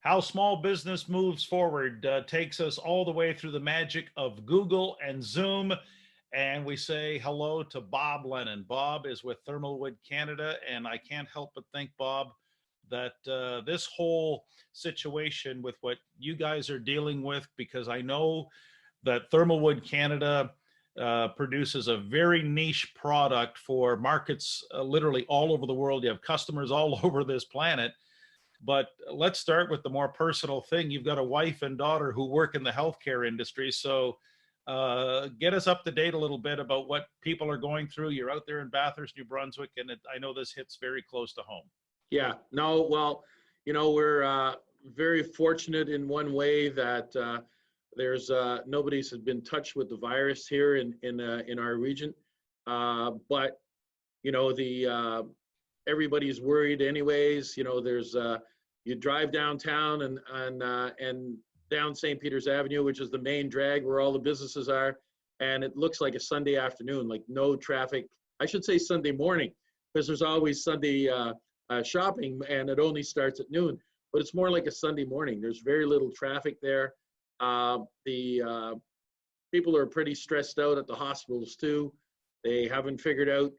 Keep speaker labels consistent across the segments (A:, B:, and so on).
A: How small business moves forward takes us all the way through the magic of Google and Zoom. And we say hello to Bob Lennon. Bob is with Thermalwood, Canada. And I can't help but think, Bob, that this whole situation with what you guys are dealing with, because I know that Thermalwood Canada produces a very niche product for markets literally all over the world. You have customers all over this planet. But let's start with the more personal thing. You've got a wife and daughter who work in the healthcare industry. So get us up to date a little bit about what people are going through. You're out there in Bathurst, New Brunswick, and I know this hits very close to home.
B: Yeah, no, well, we're very fortunate in one way that there's nobody's been touched with the virus here in our region. But everybody's worried anyways. There's you drive downtown and down St. Peter's Avenue, which is the main drag where all the businesses are, and it looks like a Sunday afternoon, like no traffic. I should say Sunday morning, because there's always Sunday shopping, and it only starts at noon. But it's more like a Sunday morning. There's very little traffic there. The people are pretty stressed out at the hospitals too. They haven't figured out,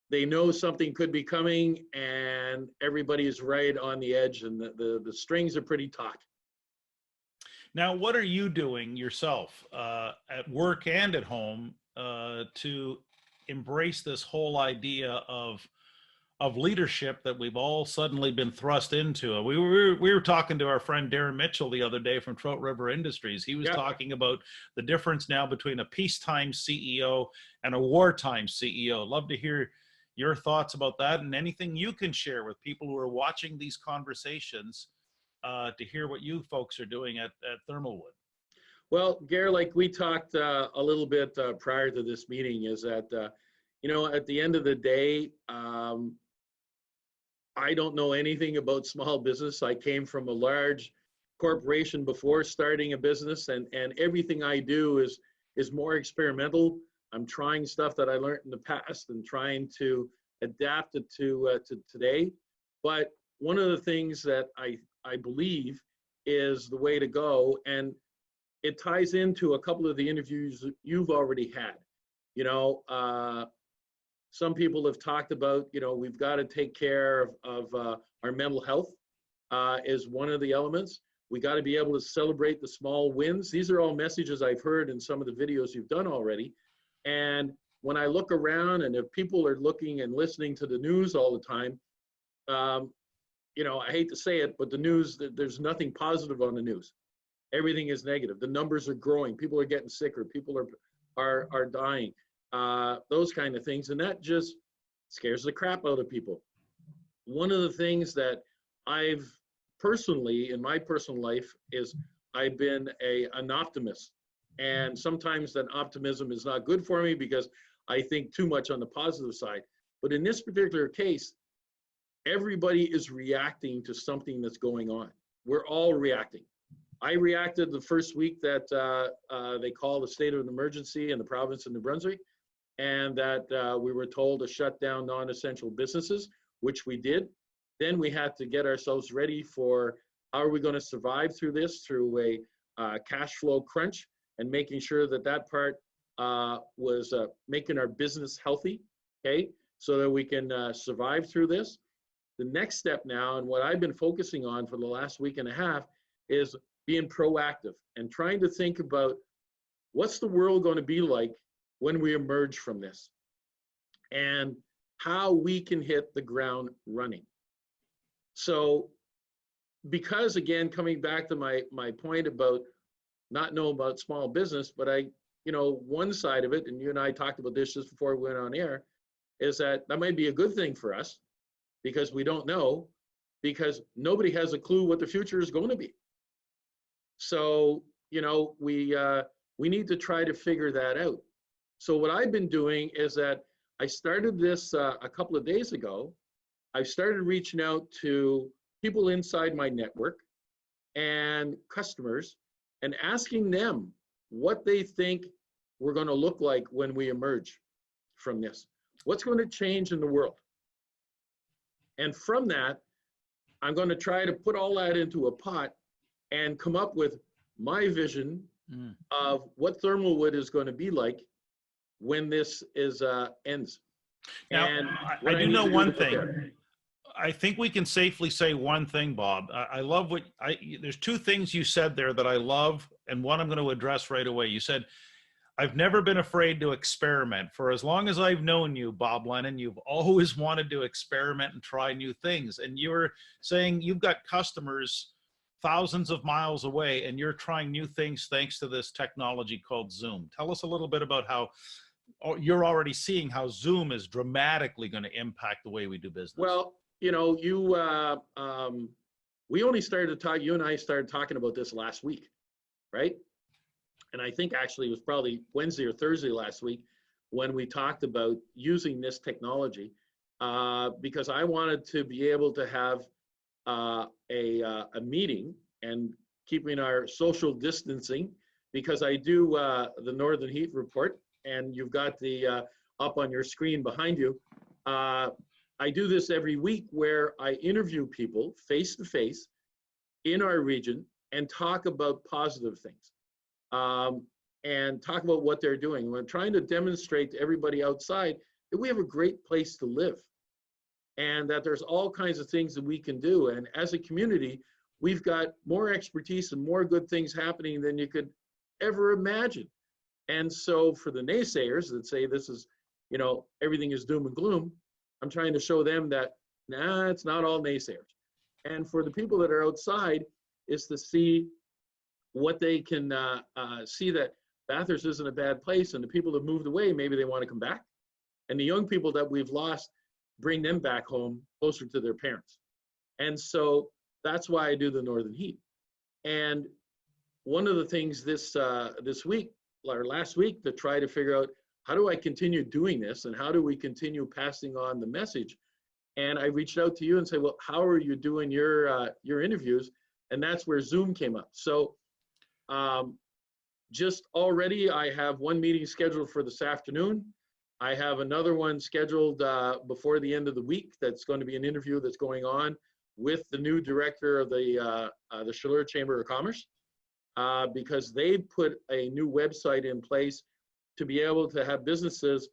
B: they know something could be coming, and everybody is right on the edge, and the strings are pretty taut.
A: Now, what are you doing yourself at work and at home to embrace this whole idea of leadership that we've all suddenly been thrust into? We were talking to our friend Darren Mitchell the other day from Trout River Industries. He was talking about the difference now between a peacetime CEO and a wartime CEO. Love to hear your thoughts about that, and anything you can share with people who are watching these conversations to hear what you folks are doing at Thermalwood.
B: Well, Gare, like we talked a little bit prior to this meeting, is that, at the end of the day, I don't know anything about small business. I came from a large corporation before starting a business, and everything I do is more experimental. I'm trying stuff that I learned in the past and trying to adapt it to today. But one of the things that I believe is the way to go, and it ties into a couple of the interviews you've already had. Some people have talked about, we've got to take care of our mental health is one of the elements. We got to be able to celebrate the small wins. These are all messages I've heard in some of the videos you've done already. And when I look around, and if people are looking and listening to the news all the time, I hate to say it, but the news, there's nothing positive on the news. Everything is negative. The numbers are growing. People are getting sicker. People are dying. Those kind of things, and that just scares the crap out of people. One of the things that I've personally, in my personal life, is I've been an optimist, and sometimes that optimism is not good for me because I think too much on the positive side. But in this particular case, everybody is reacting to something that's going on. We're all reacting. I reacted the first week that they called a state of an emergency in the province of New Brunswick, and that we were told to shut down non-essential businesses, which we did. Then we had to get ourselves ready for how are we going to survive through this, through a cash flow crunch, and making sure that that part was making our business healthy, okay, so that we can survive through this. The next step now, and what I've been focusing on for the last week and a half, is being proactive and trying to think about what's the world going to be like when we emerge from this, and how we can hit the ground running. So, because again, coming back to my point about not knowing about small business, but one side of it, and you and I talked about this just before we went on air, is that might be a good thing for us because we don't know, because nobody has a clue what the future is going to be. So, we need to try to figure that out. So what I've been doing is that I started this a couple of days ago. I've started reaching out to people inside my network and customers and asking them what they think we're going to look like when we emerge from this. What's going to change in the world? And from that, I'm going to try to put all that into a pot and come up with my vision of what Thermalwood is going to be like when this is ends.
A: Now,
B: And
A: I
B: what
A: do
B: need
A: know
B: to do
A: one
B: to get
A: thing.
B: there.
A: I think we can safely say one thing, Bob. I love what there's two things you said there that I love, and one I'm going to address right away. You said, I've never been afraid to experiment. For as long as I've known you, Bob Lennon, you've always wanted to experiment and try new things. And you were saying you've got customers thousands of miles away and you're trying new things thanks to this technology called Zoom. Tell us a little bit about how you're already seeing how Zoom is dramatically going to impact the way we do business.
B: Well, you know, we only started to talk, you and I started talking about this last week, right? And I think actually it was probably Wednesday or Thursday last week when we talked about using this technology because I wanted to be able to have a meeting and keeping our social distancing because I do the Northern Heat Report and you've got the up on your screen behind you. I do this every week where I interview people face to face in our region and talk about positive things. And talk about what they're doing. We're trying to demonstrate to everybody outside that we have a great place to live and that there's all kinds of things that we can do. And as a community, we've got more expertise and more good things happening than you could ever imagine. And so for the naysayers that say this is, you know, everything is doom and gloom, I'm trying to show them that, nah, it's not all naysayers. And for the people that are outside is to see what they can see that Bathurst isn't a bad place, and the people that moved away, maybe they want to come back. And the young people that we've lost, bring them back home closer to their parents. And so that's why I do the Northern Heat. And one of the things this week, or last week, to try to figure out how do I continue doing this and how do we continue passing on the message? And I reached out to you and said, well, how are you doing your interviews? And that's where Zoom came up. So just already, I have one meeting scheduled for this afternoon. I have another one scheduled before the end of the week. That's going to be an interview that's going on with the new director of the Chaleur Chamber of Commerce because they put a new website in place to be able to have businesses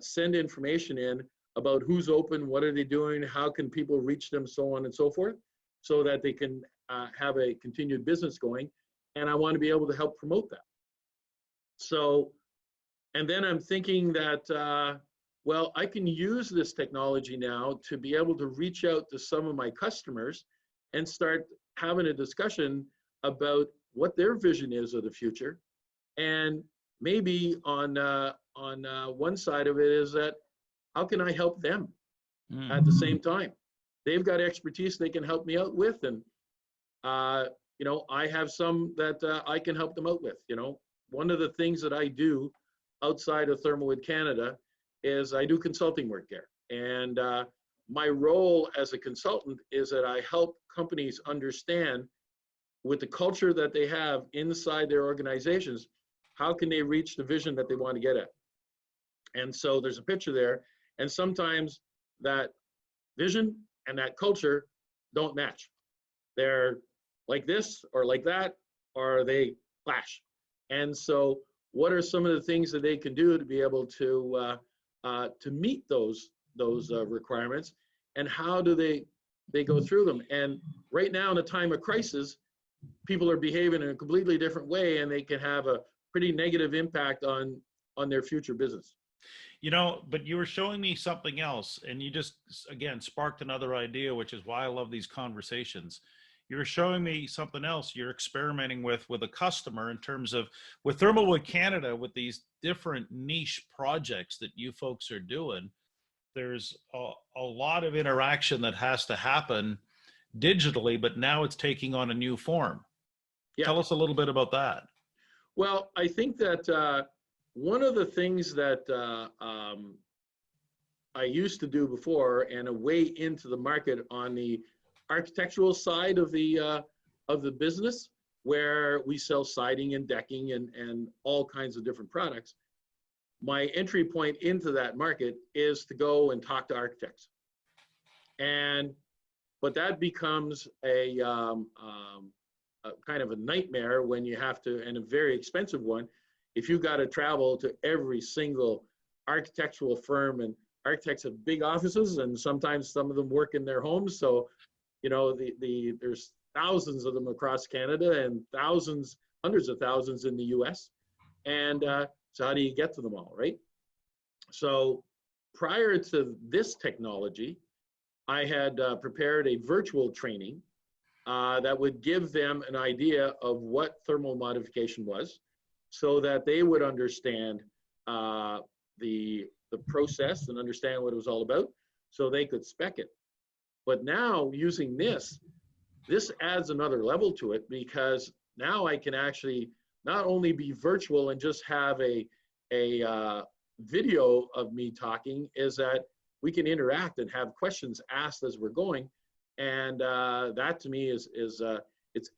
B: send information in about who's open, what are they doing, how can people reach them, so on and so forth, so that they can have a continued business going. And I want to be able to help promote that. So, and then I'm thinking that, well, I can use this technology now to be able to reach out to some of my customers and start having a discussion about what their vision is of the future. And maybe on one side of it is that, how can I help them at the same time? They've got expertise they can help me out with. And you know, I have some that I can help them out with. You know, one of the things that I do outside of Thermalwood Canada is I do consulting work there. And my role as a consultant is that I help companies understand with the culture that they have inside their organizations, how can they reach the vision that they want to get at? And so there's a picture there. And sometimes that vision and that culture don't match. They're like this or like that, or they clash. And so what are some of the things that they can do to be able to meet those requirements, and how do they go through them? And right now in a time of crisis, people are behaving in a completely different way, and they can have a pretty negative impact on their future business.
A: You know, but you were showing me something else, and you just, again, sparked another idea, which is why I love these conversations. You're showing me something else you're experimenting with a customer in terms of, with Thermalwood Canada, with these different niche projects that you folks are doing, there's a lot of interaction that has to happen digitally, but now it's taking on a new form. Yeah. Tell us a little bit about that.
B: Well, I think that one of the things that I used to do before, and a way into the market on the architectural side of the business, where we sell siding and decking and all kinds of different products. My entry point into that market is to go and talk to architects. And but that becomes a kind of a nightmare when you have to, and a very expensive one, if you got to travel to every single architectural firm. And architects have big offices, and sometimes some of them work in their homes. So, you know, there's thousands of them across Canada and thousands, hundreds of thousands in the US. And so how do you get to them all, right? So prior to this technology, I had prepared a virtual training that would give them an idea of what thermal modification was, so that they would understand the process and understand what it was all about, so they could spec it. But now using this adds another level to it, because now I can actually not only be virtual and just have a video of me talking, is that we can interact and have questions asked as we're going. And that to me is it's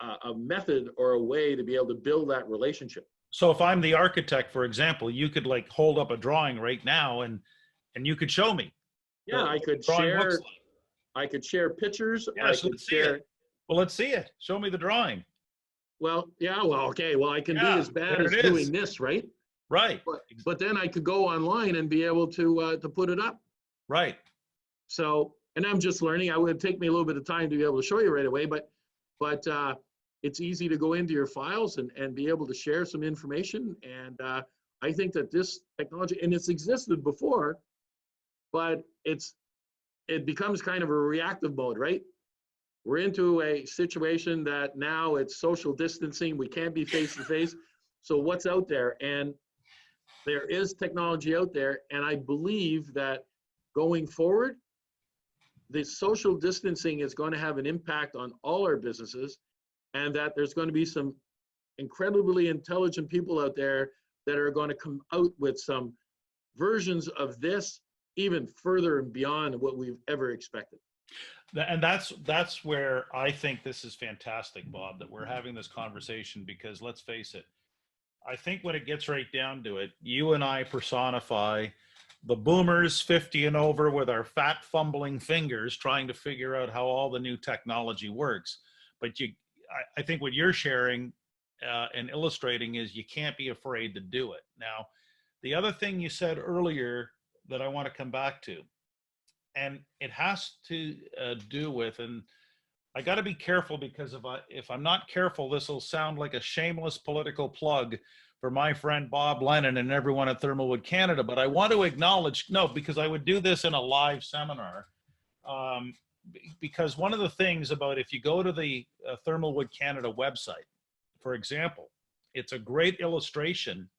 B: a method or a way to be able to build that relationship.
A: So if I'm the architect, for example, you could like hold up a drawing right now and you could show me.
B: Yeah, I could share. Like. I could share pictures.
A: Yeah, so let's see it. Well, let's see it. Show me the drawing.
B: Well, yeah, well, okay. Well, I can be as bad as doing this, right?
A: Right.
B: But then I could go online and be able to put it up.
A: Right.
B: So, and I'm just learning. It would take me a little bit of time to be able to show you right away, but it's easy to go into your files and be able to share some information. And I think that this technology, and it's existed before, but it becomes kind of a reactive mode, right? We're into a situation that now it's social distancing. We can't be face to face. So what's out there? And there is technology out there. And I believe that going forward, the social distancing is going to have an impact on all our businesses, and that there's going to be some incredibly intelligent people out there that are going to come out with some versions of this even further and beyond what we've ever expected.
A: And that's where I think this is fantastic, Bob, that we're having this conversation, because let's face it, I think when it gets right down to it, you and I personify the boomers 50 and over with our fat fumbling fingers trying to figure out how all the new technology works. But I think what you're sharing and illustrating is you can't be afraid to do it. Now, the other thing you said earlier that I want to come back to, and it has to do with, and I got to be careful, because if I'm not careful, this will sound like a shameless political plug for my friend Bob Lennon and everyone at Thermalwood Canada. But I want to acknowledge, no, because I would do this in a live seminar. Because one of the things about, if you go to the Thermalwood Canada website, for example, it's a great illustration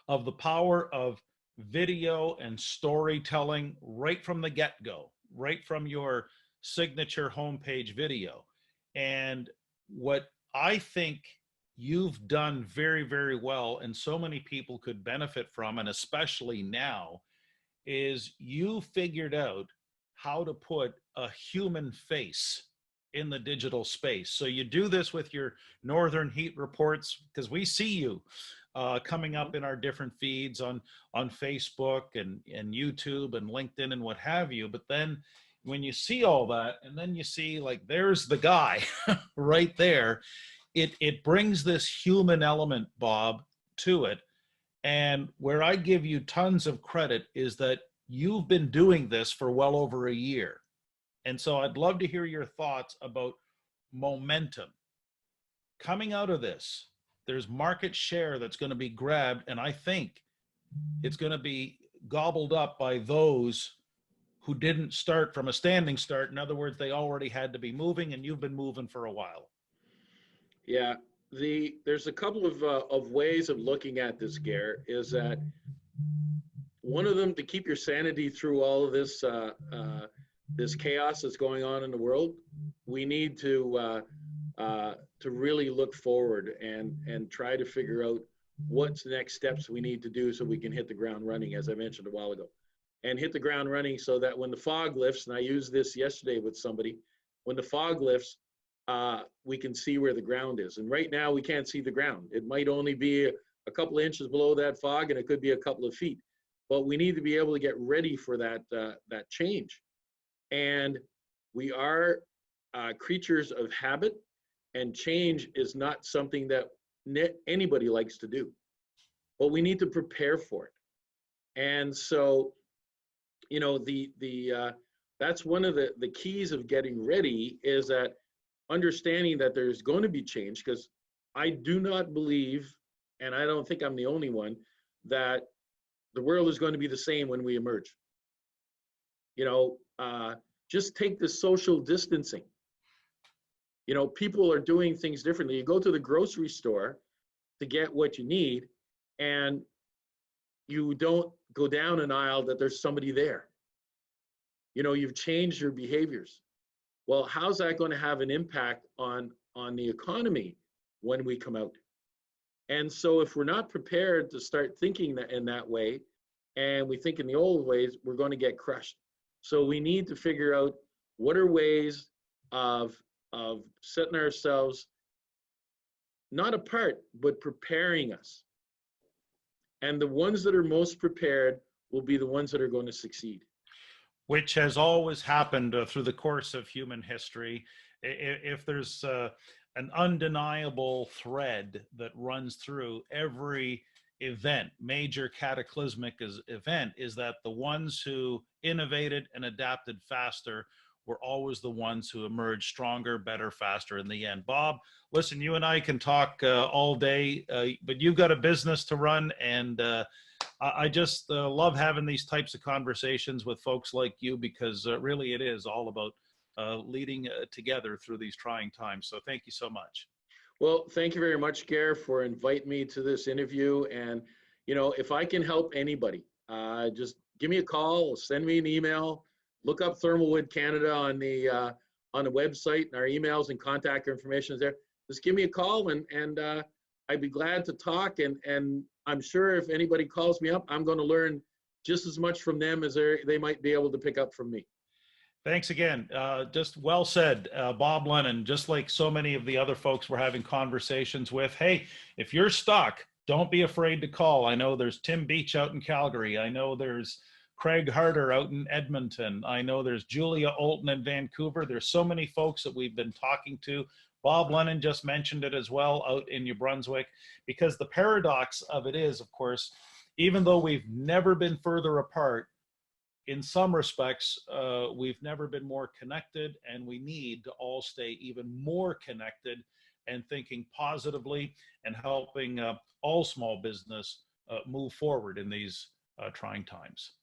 A: of the power of video and storytelling right from the get-go, right from your signature homepage video. And what I think you've done very, very well, and so many people could benefit from, and especially now, is you figured out how to put a human face in the digital space. So you do this with your Northern Heat reports, because we see you coming up in our different feeds on Facebook and YouTube and LinkedIn and what have you. But then when you see all that, and then you see like, there's the guy right there, it brings this human element, Bob, to it. And where I give you tons of credit is that you've been doing this for well over a year. And so I'd love to hear your thoughts about momentum. Coming out of this, there's market share that's going to be grabbed, and I think it's going to be gobbled up by those who didn't start from a standing start. In other words, they already had to be moving, and you've been moving for a while.
B: Yeah, there's a couple of ways of looking at this, Gare, is that one of them, to keep your sanity through all of this this chaos that's going on in the world, we need to really look forward and try to figure out what's the next steps we need to do so we can hit the ground running, as I mentioned a while ago, and hit the ground running so that when the fog lifts, and I used this yesterday with somebody, when the fog lifts, we can see where the ground is. And right now we can't see the ground. It might only be a couple of inches below that fog, and it could be a couple of feet, but we need to be able to get ready for that change. And We are creatures of habit, and change is not something that anybody likes to do, but we need to prepare for it. And so, you know, that's one of the keys of getting ready, is that understanding that there's going to be change, because I do not believe, and I don't think I'm the only one, that the world is going to be the same when we emerge. You know, just take the social distancing. You know, people are doing things differently. You go to the grocery store to get what you need, and you don't go down an aisle that there's somebody there. You know, you've changed your behaviors. Well, how's that going to have an impact on the economy when we come out? And so if we're not prepared to start thinking that in that way, and we think in the old ways, we're going to get crushed. So we need to figure out what are ways of setting ourselves not apart, but preparing us. And the ones that are most prepared will be the ones that are going to succeed.
A: Which has always happened through the course of human history. If there's an undeniable thread that runs through every event, major cataclysmic event, is that the ones who innovated and adapted faster were always the ones who emerged stronger, better, faster in the end. Bob, listen, you and I can talk all day, but you've got a business to run, and I just love having these types of conversations with folks like you, because really it is all about leading together through these trying times. So thank you so much.
B: Well, thank you very much, Gare, for inviting me to this interview. And, you know, if I can help anybody, just give me a call, send me an email, look up Thermalwood Canada on the website, and our emails and contact information is there. Just give me a call, and I'd be glad to talk. And I'm sure if anybody calls me up, I'm going to learn just as much from them as they might be able to pick up from me.
A: Thanks again. Just well said, Bob Lennon. Just like so many of the other folks we're having conversations with, hey, if you're stuck, don't be afraid to call. I know there's Tim Beach out in Calgary. I know there's Craig Harder out in Edmonton. I know there's Julia Olton in Vancouver. There's so many folks that we've been talking to. Bob Lennon just mentioned it as well out in New Brunswick, because the paradox of it is, of course, even though we've never been further apart, in some respects, we've never been more connected, and we need to all stay even more connected and thinking positively and helping all small business move forward in these trying times.